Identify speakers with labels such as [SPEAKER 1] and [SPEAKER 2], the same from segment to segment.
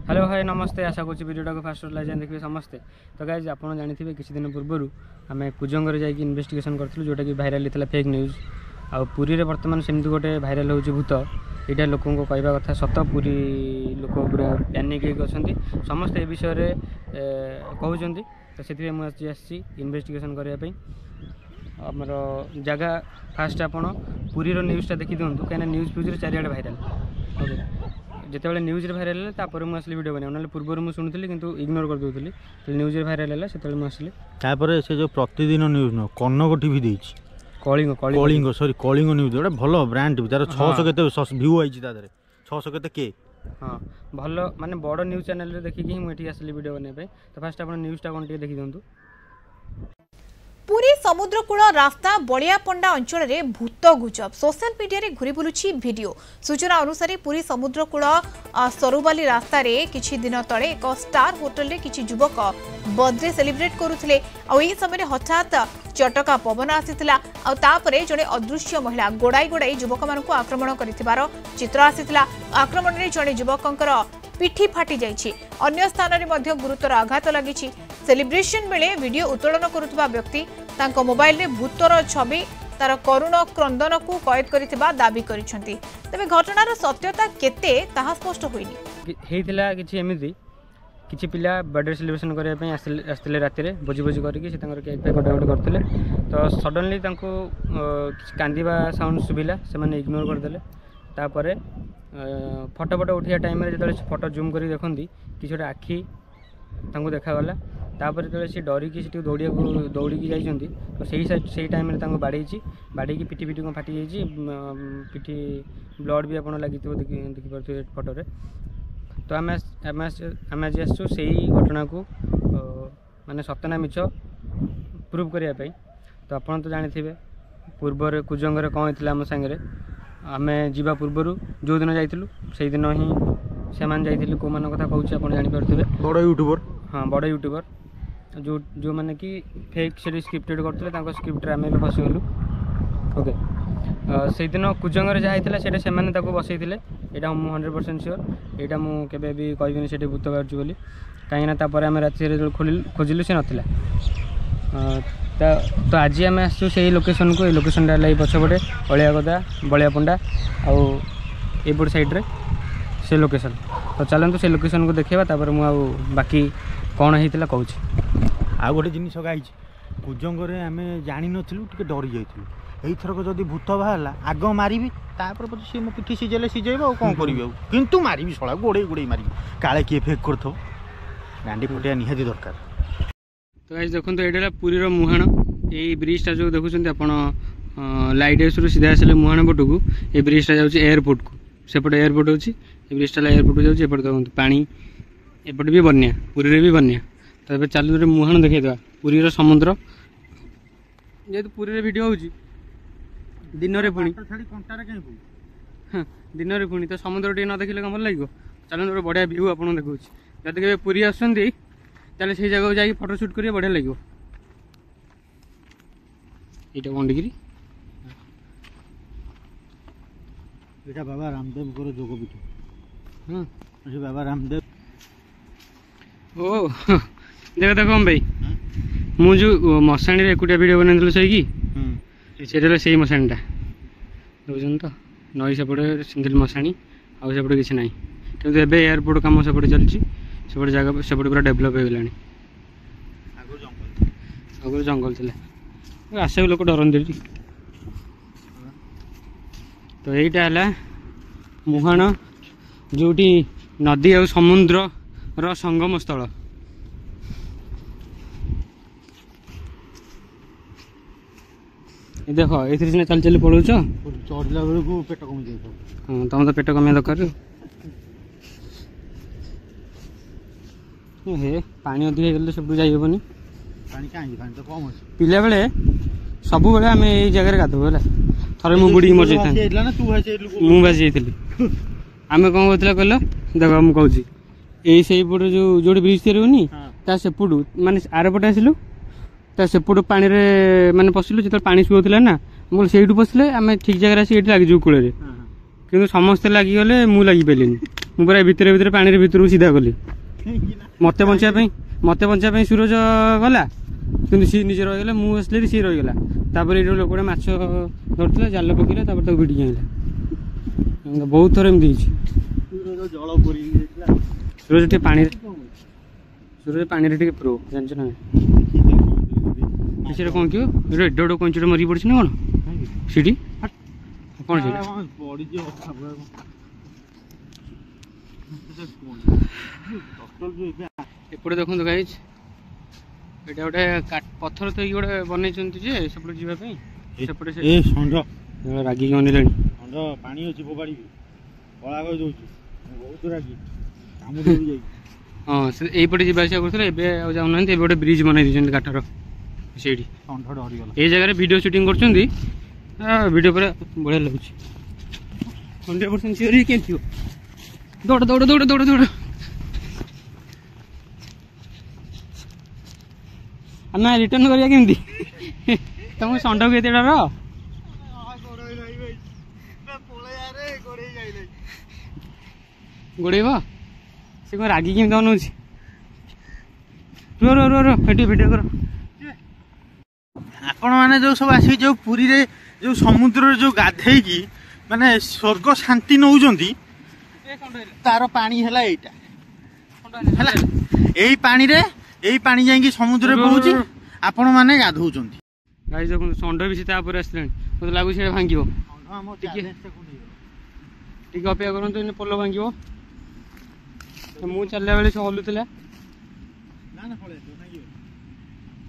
[SPEAKER 1] Hello hi नमस्ते आशा करूँ वीडियोटा को फास्ट लाइन देखिए समस्ते। तो गाइज आप जानते किसी दिन पूर्व आम कुजंगर जाकि इन्वेस्टिगेशन करूँ जोटा कि भाइराल होता फेक न्यूज आ पुरी रे बर्तमान सेमती गोटे भाइराल हो भूत यहाँ लोक कहवा कथा सत पूरी लोक पूरा पैनिक अच्छा समस्ते ए विषय कहते तो से मुझे इन्वेस्टिगेशन करने आमर जगह फास्ट आपड़ पुरी न्यूज़टा देखी दिखाँ कहीं न्यूज फ्यूज चारिड़े भाइराल ओके जिते न्यूज भाइराल है मुझे वीडियो बना ना पूर्व मुझे शुणुली कि इग्नोर कर दूसरी न्यूज भाइराल है से मुझे से
[SPEAKER 2] जो प्रतिदिन न्यूज न कनक टीवी देती कलिंग कलिंग सॉरी कलिंग न्यूज गोटे भल ब्रांड भी तार 600 केते व्यू आई 600 केते के
[SPEAKER 1] हाँ भल माने बड़ न्यूज चैनल देखिए मुझे आसली वीडियो बनाई तो फास्ट आप न्यूज़टा कौन देखी दिखाँ।
[SPEAKER 3] पुरी समुद्रकूल रास्ता बलियापंडा अंचल में भूत गुजब सोशल मीडिया रे घुरी बुलुछि वीडियो। सूचना अनुसार पुरी समुद्रकूल सरुबाली रास्ता रे किछि दिन तले एक स्टार होटल रे किछि युवक बर्थडे सेलिब्रेट करुथिले आ एही समय हठात चटका पवन आसीथिला आ तापरे जणे अदृश्य महिला गोड़ाई गोड़ाई युवक मानकु आक्रमण करिथिबार चित्र आसीथिला। आक्रमण रे जणे युवकंकर पिठी फाटी जाइछि अन्य स्थान रे मध्य गुरुतर आघात लागिछि। सेलिब्रेशन बेले वीडियो उत्तोलन करुवा व्यक्ति तांको मोबाइल रे भूतर छवि तार करुण क्रंदन को कैद करिथिबा दाबी करिसेंती। तबे घटनार सत्यता केते ताहा स्पष्ट होइनी।
[SPEAKER 1] हेइथिला किछि एमिति किछि पिला बर्थडे सेलिब्रेशन करिया पय आस्तिले राति रे बोजी बोजी करिकि से तांकर केक पे कटाकट करथिले तो सडनली तांको कांदीबा साउंड सुबिला से माने इग्नोर कर देले। तापरे फोटो फोटो उठिया टाइम रे जतले फोटो जूम करी देखंती कि छोटा आखी तांको देखागला। तापर जो सी डरिकी से दौड़ी जाइछंती तो सही टाइम रे तांको बाड़ेकी पिटी पिटी फाटी जाइछि पिटी ब्लड भी आपन लागि देखि परथि फोटो रे। तो आम आज आसु से घटना को माने सतना मिछ प्रूव करिया पई। तो आपन तो जानिथिबे पूर्व कुजंगर कौन होता आम सांगे आम जीवा पूर्वर जो दिन जाइलु से दिन ही से जाइलु कौ मान कथा कहूँ आप जानीपे
[SPEAKER 2] बड़ यूट्यूबर
[SPEAKER 1] हाँ बड़ यूट्यूबर जो मैंने कि फेक से स्क्रिप्टेड करते स्क्रिप्ट आम भी फसीगलु ओके से दिन कुजंगर जहाँ होता है से बसई यहाँ मुझे 100% सियोर यहाँ मुझे भी कहबी से भूत बाहर बोली कहीं आम राति खोजिलु से नाला तो आज आम आसु से लोकेशन को लोकेशन है पछपटे अलियागदा बलियापंडा आउट साइड्रे से लोकेशन। तो चलतु से लोकेशन को देखा मुझे बाकी कौन होता कहूँ
[SPEAKER 2] आ गोटे जिनिस गाई कुजंगर आम जानी नु टे डरी जाइलु एथरक जदि भूत बाहर आग मारि तापर सी मो पिठी सीझेले सीझेब आ कौन करी किंतु मारि शला गोड़े गोड़े मारि काले किए फेक कर गांडी फुटिया निहाती दरकार।
[SPEAKER 1] तो आज देखो ये पुरी मुहाण ये ब्रिजटा जो देखुं आप लाइट हाउस रू सीधा आसे मुहाण पट को ये ब्रिजटा जाऊँगी एयरपोर्ट को सेपटे एयरपोर्ट अच्छी ब्रिजटा एयरपोर्ट को जाऊँगी देखते पानी एपटे भी बन्या पुरी भी बन्या। तो ये चलू मुहाण देखा पुरी समुद्र जेहतु पुरी वीडियो हो दिन में पुणी हाँ दिन में पुणी तो समुद्र टे न देखिले कम लगे चलते गोटे बढ़िया व्यू आप देखा जब के पुरी आसुँच ताले से जगह जाकि फोटो शूट करिए बढ़िया लगे। ये कंडिगिरी
[SPEAKER 2] एटा बाबा रामदेव को जोगपीठ
[SPEAKER 1] हाँ
[SPEAKER 2] बाबा रामदेव
[SPEAKER 1] ओ देख देख भाई मुझे मशाणी एकुटिया वीडियो बना सही से मशाणीटा देखुन तो नई सेपटे सिंगल मशाणी आउपटे किसी ना कि एयरपोर्ट कम सेपटे चलती सेपटे जगह सेपटे पूरा डेभलप हो गलानी आगुरी जंगल थे आसे लोक डरती। तो यहीटा है मुहाण जोटी नदी आ समुद्र संगम स्थल। देख ये सीना चल चल पड़ो
[SPEAKER 2] चढ़ला बेलू पेट कमी जाए
[SPEAKER 1] हाँ तुम तो पेट कमिया दरकार हे पानी अधिक गले सब जाइबनी पिला बेले सब बेले आम यही जगह गाधो है थरे मु बुड़ी मर जाता मुझे भासी जाइली आम कौन कहला कहल देख मुझे कहूँ यही पटे जो ब्रिज तैयारी होनी सेपटू माने आरपटे आसलु सेपटू पानी माने पशिलु जो पानी शुला ना बोल से पशिले आम ठीक जगह आसी लगिजु कूल कि समस्ते लगिगले मु लगी पारे ମୁଁ ପୁରା ଭିତରେ ଭିତରେ ପାଣିରେ ଭିତରକୁ ସିଧା ଗଲି ମତେ ବଞ୍ଚିବା ପାଇଁ ସୁରଜ ଗଲା କିନ୍ତୁ ସିଏ ନିଜେ ରହିଗଲା ମୁଁ ଆସିଲି ସିଏ ରହିଗଲା ତାପରେ ଏଇଠି ଲୋକଟା ମାଛ ଧରୁଥିଲା ଜାଲ ପକେଇଲା ତାପରେ ତାକୁ ଭିଡ଼ିକି ଆଣିଲା ବହୁତ ଥର ଏମିତି ହେଇଛି ସୁରଜ ଟିକେ ପାଣିରେ ଟିକେ ପ୍ରୋ ଜାଣିଛ ନା ସେଟା କ'ଣ କିବ ଏଇଟା ଏଡ଼େ ବଡ଼ କଇଁଚଟା ମରିକି ପଡ଼ିଛି ନା କ'ଣ ସେଠି କ'ଣ ସେଇଟା ଏପଟେ ଦେଖନ୍ତୁ ଗାଇଜ ଏଇଟା ଗୋଟେ ପଥର ଥୋଇକି ଗୋଟେ ବନେଇଛନ୍ତି ଯେ ସେପଟେ ଯିବା ପାଇଁ ସେପଟେ ରାଗିକି ଅନେଇଲାଣି
[SPEAKER 2] ପାଣି ଅଛି ଫୋପାଡ଼ିବି କଳା କରି ଦଉଛି ବହୁତ ରାଗି କାମୁଡ଼ି ଯାଇ
[SPEAKER 1] ହଁ ସେ ଏଇପଟେ ଯିବା ଆସିବା କରୁଥିଲେ ଏବେ ଆଉ ଯାଉନାହାନ୍ତି ଏବେ ଗୋଟେ ବ୍ରିଜ ବନେଇ ଦେଇଛନ୍ତି କାଠର ସେଇଠି ଏଇ ଜାଗାରେ ଭିଡ଼ିଓ ସୁଟିଂ କରୁଛନ୍ତି ଭିଡ଼ିଓ ପୁରା ବଢ଼ିଆ ଲାଗୁଛି 100% ସିଓର କେମିତି ଥିବ ଦୌଡ଼ ଦୌଡ଼ ଦୌଡ଼ ଦୌଡ଼ ଦୌଡ଼ ଆମେ ରିଟର୍ନ କରିବା କେମିତି ତମକୁ ଷଣ୍ଢକୁ ଏତେ ଡର ଗୋଡ଼େଇବ ସେ କ'ଣ ରାଗି କେମିତି ଅନଉଛି ଏଠି ଭିଡ଼ିଓ କର
[SPEAKER 2] ଆପଣମାନେ ଯେଉଁ ସବୁ ଆସିକି ଯେଉଁ ପୁରୀରେ ଯେଉଁ ସମୁଦ୍ରରେ ଯେଉଁ ଗାଧେଇକି ମାନେ ସ୍ୱର୍ଗ ଶାନ୍ତି ନେଉଛନ୍ତି ତାର ପାଣି ହେଲା ଏଇଟା ହେଲା ଏଇ ପାଣି ଯାଇକି ସମୁଦ୍ରରେ ପଡ଼ୁଛି ଆପଣମାନେ ଗାଧଉଛନ୍ତି
[SPEAKER 1] ଗାଈ ଦେଖନ୍ତୁ ଷଣ୍ଢ ବି ସେ ତାପରେ ଆସିଲାଣି ମୋତେ ଲାଗୁଛି ସେଇଟା ଭାଙ୍ଗିବ ଟିକେ ଅପେକ୍ଷା କରନ୍ତୁ ଏଇନେ ପୋଲ ଭାଙ୍ଗିବ ମୁଁ ଚାଲିଲା ବେଳେ ସେ ହଲୁଥିଲା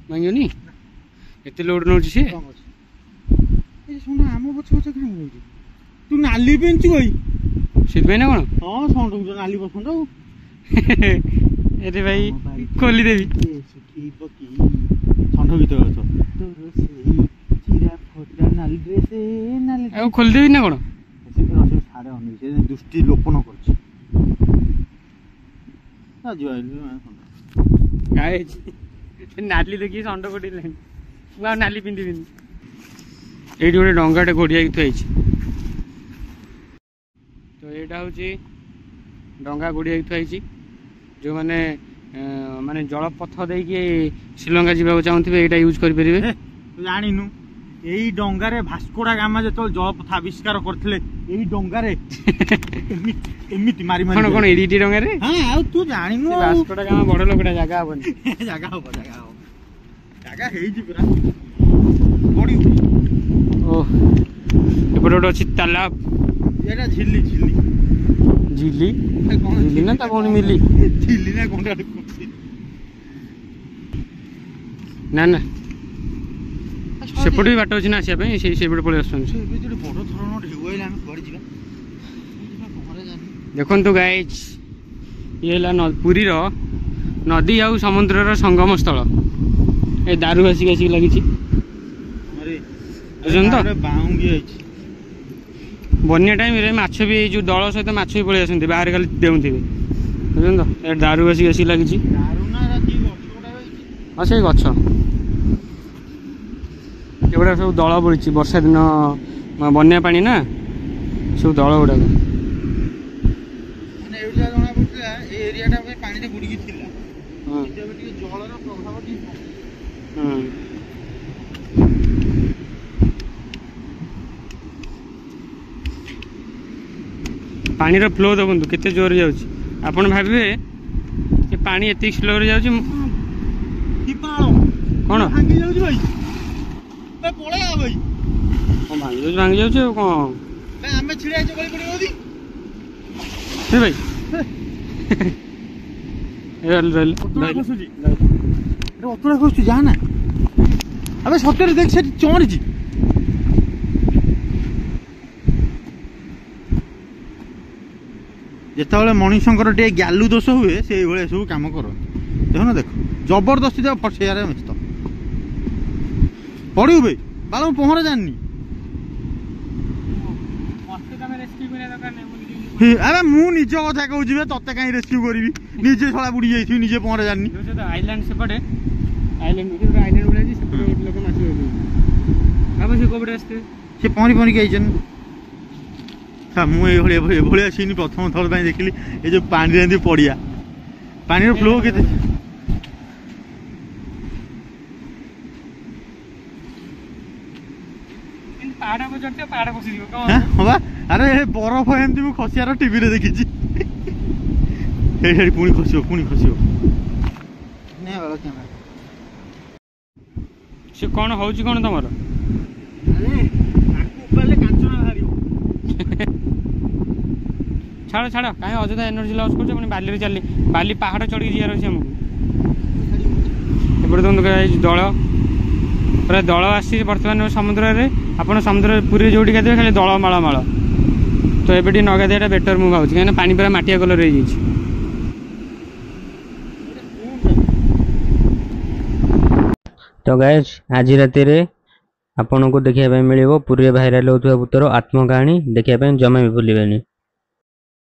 [SPEAKER 1] ଭାଙ୍ଗିବନି ଏତେ ଲୋଡ୍ ନେଉଛି ସିଏ
[SPEAKER 2] ଆମ ପଛ ପଛ କାହିଁ ନେଉଛି ତୁ ନାଲି ପିନ୍ଧଛୁ ଭାଇ
[SPEAKER 1] ସେଥିପାଇଁ ନା କ'ଣ
[SPEAKER 2] ହଁ ଷଣ୍ଢ ନାଲି ପସନ୍ଦ ଆଉ
[SPEAKER 1] ଏରେ ଭାଇ ଖୋଲିଦେବି
[SPEAKER 2] ଷଣ୍ଢ ଗୀତ ଅଛ
[SPEAKER 1] ଆଉ ଖୋଲିଦେବି ନା କ'ଣ
[SPEAKER 2] ସାଢେ ଦୃଷ୍ଟି ଲୋପନ କରୁଛି
[SPEAKER 1] ନାଲି ଦେଖିକି ଷଣ୍ଢ ପଠେଇଲାଣି ମୁଁ ଆଉ ନାଲି ପିନ୍ଧିବିନି ଏଇଠି ଗୋଟେ ଡଙ୍ଗାଟେ ଘୋଡ଼ିଆକି ଥୁଆ ହେଇଛି ତ ଏଇଟା ହେଉଛି ଡଙ୍ଗା ଘୋଡ଼ିଆକି ଥୁଆ ହେଇଛି ଯେଉଁମାନେ ମାନେ ଜଳପଥ ଦେଇକି ଶ୍ରୀଲଙ୍କା ଯିବାକୁ ଚାହୁଁଥିବେ ଏଇଟା ୟୁଜ୍ କରିପାରିବେ
[SPEAKER 2] ଜାଣିନୁ ଏଇ ଡଙ୍ଗାରେ ଭାସ୍କୋଡା ଗାମା ଯେତେବେଳେ ଜଳପଥ ଆବିଷ୍କାର କରିଥିଲେ ଏଇ ଡଙ୍ଗାରେ ଏମିତି ମାରି ମାରି
[SPEAKER 1] କ'ଣ ଏଇଟି ଡଙ୍ଗାରେ
[SPEAKER 2] ଆଉ ତୁ ଜାଣିନୁ
[SPEAKER 1] ଭାସ୍କୋଡା ଗାମା ବଡ଼ ଲୋକଟା ଜାଗା ହବନି
[SPEAKER 2] ଜାଗା ହେଇଛି ପୁରା
[SPEAKER 1] ଓ ଏପଟେ ଗୋଟେ ଅଛି ତାଲାବ
[SPEAKER 2] ଏଇଟା ଝିଲି
[SPEAKER 1] ନା ତା ଭଉଣୀ ମିଲି
[SPEAKER 2] ଝିଲି ନା କ'ଣ
[SPEAKER 1] ନା ସେପଟେ ବି ବାଟ ଅଛି ନା ଆସିବା ପାଇଁ ସେଇପଟେ ପଳେଇ ଆସୁଛନ୍ତି ଦେଖନ୍ତୁ ଗାଇଜ ଇଏ ହେଲା ପୁରୀର ନଦୀ ଆଉ ସମୁଦ୍ରର ସଙ୍ଗମ ସ୍ଥଳ ଏ ଦାରୁ ଆସିକି ଲାଗିଛି ବୁଝୁଛନ୍ତି ତ ବନ୍ୟା ଟାଇମରେ ମାଛ ବି ଏଇ ଯେଉଁ ଦଳ ସହିତ ମାଛ ବି ପଳେଇ ଆସନ୍ତି ବାହାରେ ଖାଲି ଦେଉଥିବେ ବୁଝୁଛନ୍ତି ତ ଏ ଦାରୁ ଆସିକି ଲାଗିଛି ହଁ ସେଇ ଗଛ ଏଗୁଡ଼ା ସବୁ ଦଳ ପଡ଼ିଛି ବର୍ଷା ଦିନ ବନ୍ୟା ପାଣି ନା ସବୁ ଦଳ ଗୁଡ଼ାକ ପାଣିର ଫ୍ଲୋ ଦେଖନ୍ତୁ କେତେ ଜୋରରେ ଯାଉଛି ଆପଣ ଭାବିବେ ଯେ ପାଣି ଏତିକି ସ୍ଲୋରେ ଯାଉଛି କ'ଣ
[SPEAKER 2] ଭାଙ୍ଗି ଯାଉଛି
[SPEAKER 1] ଆଉ କ'ଣ
[SPEAKER 2] ଆମେ ଛିଡ଼ା ହେଇଛୁ ଗଳି ପଡ଼ିବ
[SPEAKER 1] ଭାଇ
[SPEAKER 2] ଅତୁଳା ଖସୁଛି ଯାହା ନା ଆବେ ସତରେ ଦେଖ ସେଠି ଚଢ଼ିଛି ଯେତେବେଳେ ମଣିଷଙ୍କର ଟିକେ ଗ୍ୟାଲୁ ଦୋଷ ହୁଏ ସେଇଭଳିଆ ସବୁ କାମ କରନ୍ତି ଦେଖୁନ ଦେଖ ଜବରଦସ୍ତି ଦେବ ଫସେଇବାରେ ବ୍ୟସ୍ତ ପଡ଼ିବୁ ଭାଇ ବାଳ ମୁଁ ପହଁରା ଜାଣିନି ଆରେ ମୁଁ ନିଜ କଥା କହୁଛି ତତେ କାହିଁ ରେସ୍କ୍ୟୁ କରିବି ନିଜେ ଶଳା ବୁଡ଼ି ଯାଇଥିବି ନିଜେ ପହଁରା ଜାଣିନି
[SPEAKER 1] ଆଇଲ୍ୟାଣ୍ଡ ସେପଟେ ଆଇଲ୍ୟାଣ୍ଡ ଭଳିଆ ସେପଟେ ଲୋକ ମାଛ ଭାବ ସେ କୋଉପଟେ ଆସିଥିବେ
[SPEAKER 2] ସେ ପହଁରିକି ଆଇଛନ୍ତି मुझे सीन प्रथम थर देखिली ये जो पानी एमती पड़िया पानी फ्लो के हाँ अरे बरफ एमती मुझे खसियार टीवी रे देखी पुणी खस
[SPEAKER 1] से कौन हो कौन तुम छाड़ छाड़ कहीं अଯଥା एनर्जी लॉस कर बाली चल बाली पहाड़ चढ़ी जीवार अच्छे आमको एपटे तुम दल पूरा दल आसी बर्तमान समुद्र में आप समुद्र पूरी जो गाधे खाली दल माल माल तो ये न गाधे बेटर मुझे भावुँ कहीं पानी पूरा मटिया कलर हो तो गाइज आज राति आपन को देखा मिल पुरी भाइराल होता भूतर आत्मकाहानी देखा जमा भी भूलें।